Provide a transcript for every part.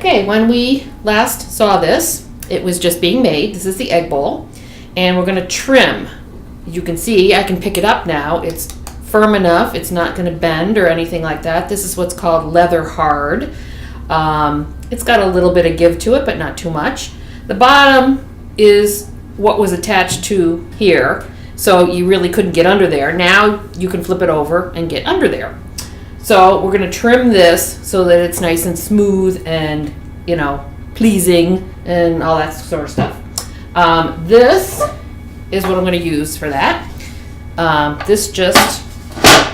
Okay, when we last saw this, it was just being made. This is the egg bowl, and we're going to trim. You can see I can pick it up now. It's firm enough. It's not going to bend or anything like that. This is what's called leather hard. It's got a little bit of give to it, but not too much. The bottom is what was attached to here, so you really couldn't get under there. Now you can flip it over and get under there. So we're going to trim this so that it's nice and smooth and, you know, pleasing and all that sort of stuff. This is what I'm going to use for that. This just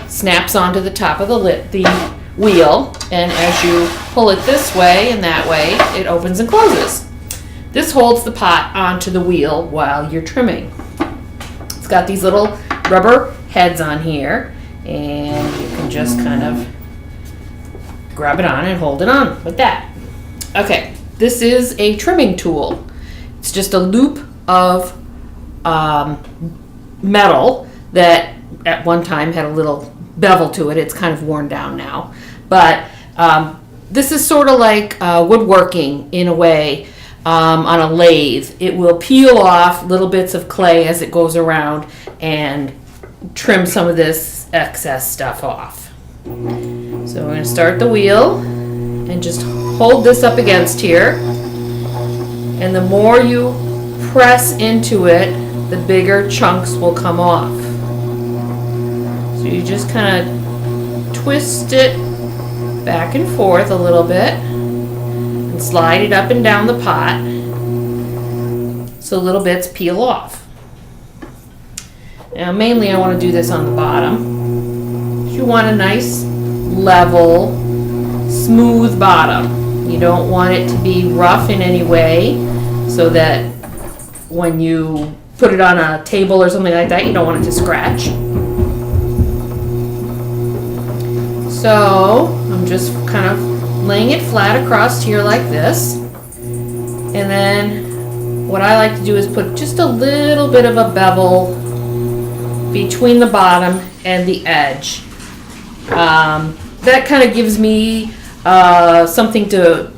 snaps onto the top of the wheel, and as you pull it this way and that way, it opens and closes. This holds the pot onto the wheel while you're trimming. It's got these little rubber heads on here, and you can just kind of grab it on and hold it on with that. Okay, this is a trimming tool. It's just a loop of metal that at one time had a little bevel to it. It's kind of worn down now, but this is sort of like woodworking in a way. On a lathe, it will peel off little bits of clay as it goes around and trim some of this excess stuff off. So we're going to start the wheel and just hold this up against here, and the more you press into it, the bigger chunks will come off. So you just kind of twist it back and forth a little bit and slide it up and down the pot so little bits peel off. Now mainly I want to do this on the bottom. You want a nice level smooth bottom. You don't want it to be rough in any way, so that when you put it on a table or something like that, you don't want it to scratch. So I'm just kind of laying it flat across here like this, and then what I like to do is put just a little bit of a bevel between the bottom and the edge. That kind of gives me something to,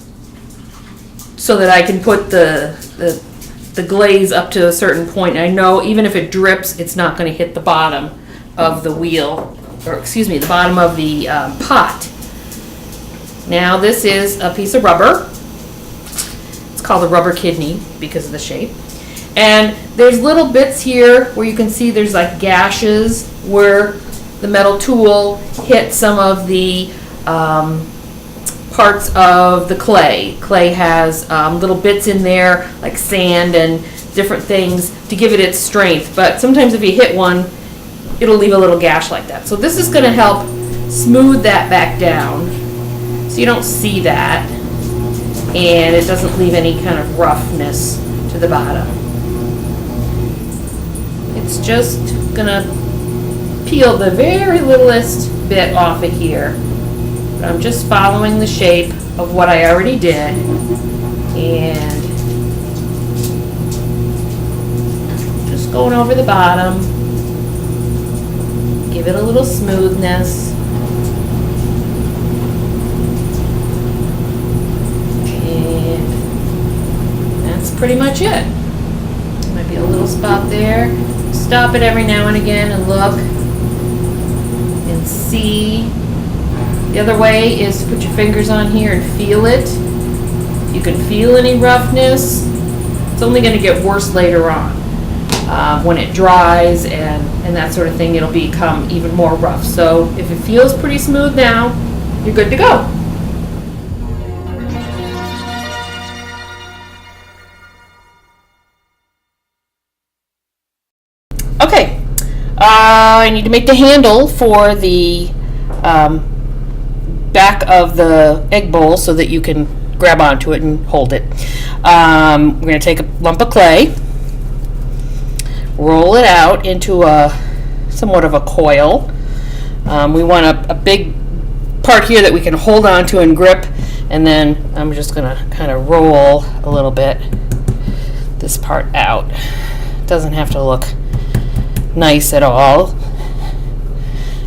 so that I can put the glaze up to a certain point. I know even if it drips, it's not going to hit the bottom of the wheel, or excuse me, the bottom of the pot. Now this is a piece of rubber. It's called a rubber kidney because of the shape. And there's little bits here where you can see there's like gashes where the metal tool hit some of the parts of the clay. Clay has little bits in there like sand and different things to give it its strength. But sometimes if you hit one, it'll leave a little gash like that. So this is going to help smooth that back down so you don't see that, and it doesn't leave any kind of roughness to the bottom. It's just gonna peel the very littlest bit off of here. But I'm just following the shape of what I already did, and just going over the bottom, give it a little smoothness. Pretty much it. Might be a little spot there. Stop it every now and again and look and see. The other way is to put your fingers on here and feel it. If you can feel any roughness, it's only going to get worse later on. When it dries and that sort of thing, it'll become even more rough. So if it feels pretty smooth now, you're good to go. Okay, I need to make the handle for the back of the egg bowl so that you can grab onto it and hold it. We're going to take a lump of clay, roll it out into somewhat of a coil. We want a big part here that we can hold onto and grip, and then I'm just going to kind of roll a little bit this part out. It doesn't have to look nice at all.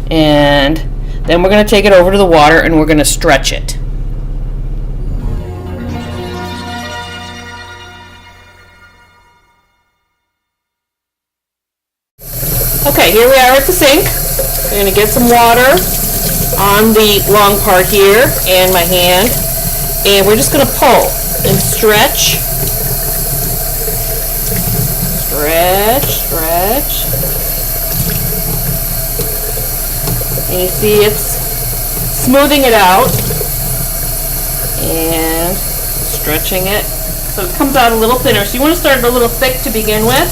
And then we're going to take it over to the water and we're going to stretch it. Okay, here we are at the sink. I'm going to get some water on the long part here and my hand, and we're just going to pull and stretch. Stretch. And you see it's smoothing it out and stretching it so it comes out a little thinner. So you want to start it a little thick to begin with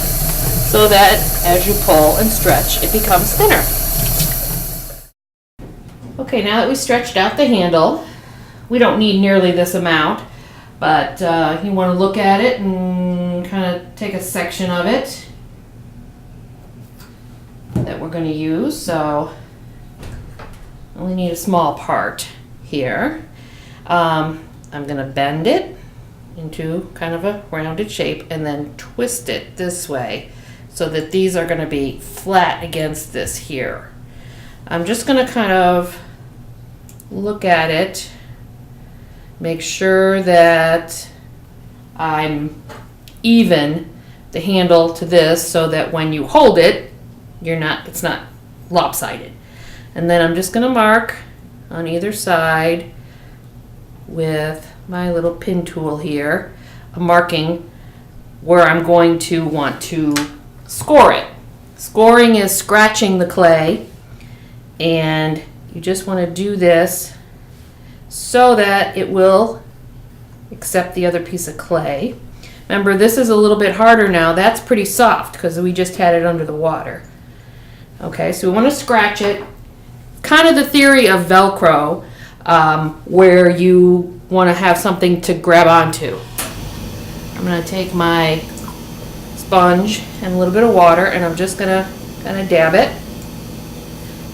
so that as you pull and stretch it becomes thinner. Okay, now that we stretched out the handle, we don't need nearly this amount, but you want to look at it and kind of take a section of it that we're going to use. So I only need a small part here. I'm going to bend it into kind of a rounded shape and then twist it this way so that these are going to be flat against this here. I'm just going to kind of look at it, make sure that I'm even the handle to this so that when you hold it, it's not lopsided. And then I'm just going to mark on either side with my little pin tool here. I'm marking where I'm going to want to score it. Scoring is scratching the clay, and you just want to do this so that it will accept the other piece of clay. Remember, this is a little bit harder now. That's pretty soft because we just had it under the water. Okay, so we want to scratch it. Kind of the theory of Velcro, where you want to have something to grab onto. I'm going to take my sponge and a little bit of water, and I'm just going to kind of dab it.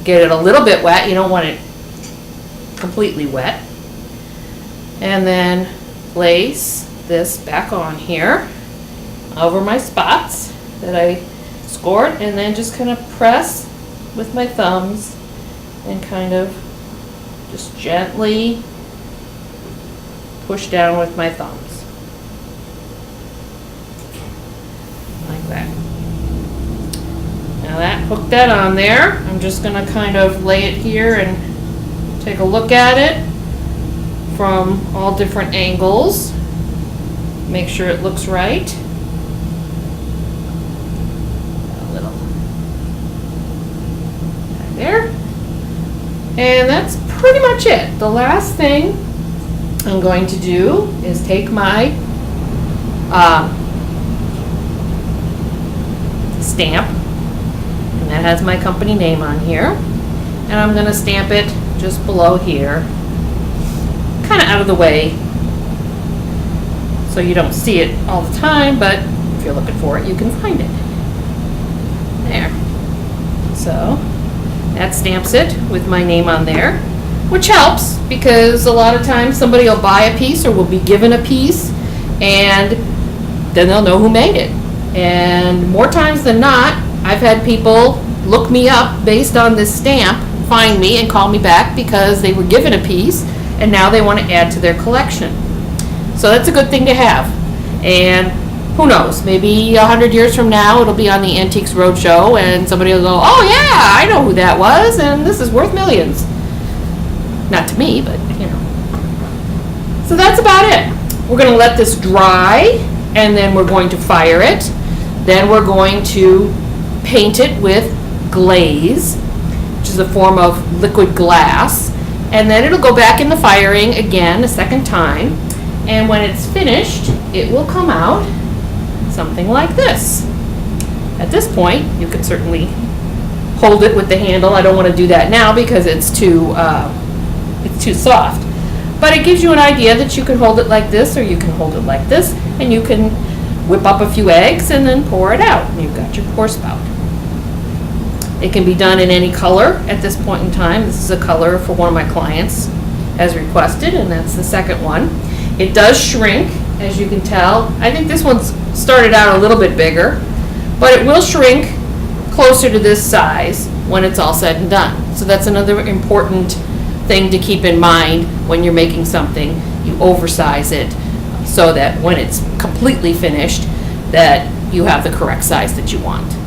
Get it a little bit wet. You don't want it completely wet. And then place this back on here over my spots that I scored, and then just kind of press with my thumbs and kind of just gently push down with my thumbs. Like that. Now that, hook that on there. I'm just going to kind of lay it here and take a look at it from all different angles. Make sure it looks right. A little. There. And that's pretty much it. The last thing I'm going to do is take my stamp, and that has my company name on here, and I'm going to stamp it just below here, kind of out of the way so you don't see it all the time, but if you're looking for it, you can find it. There. So that stamps it with my name on there, which helps because a lot of times somebody will buy a piece or will be given a piece, and then they'll know who made it. And more times than not, I've had people look me up based on this stamp, find me and call me back because they were given a piece and now they want to add to their collection. So that's a good thing to have. And who knows, maybe 100 years from now it'll be on the Antiques Roadshow and somebody will go, oh yeah, I know who that was, and this is worth millions. Not to me, but you know. So that's about it. We're going to let this dry, and then we're going to fire it. Then we're going to paint it with glaze, which is a form of liquid glass, and then it'll go back in the firing again a second time, and when it's finished it will come out something like this. At this point you could certainly hold it with the handle. I don't want to do that now because it's too soft, but it gives you an idea that you can hold it like this or you can hold it like this, and you can whip up a few eggs and then pour it out, and you've got your pour spout. It can be done in any color at this point in time. This is a color for one of my clients as requested, and that's the second one. It does shrink, as you can tell. I think this one's started out a little bit bigger, but it will shrink closer to this size when it's all said and done. So that's another important thing to keep in mind when you're making something. You oversize it so that when it's completely finished, that you have the correct size that you want.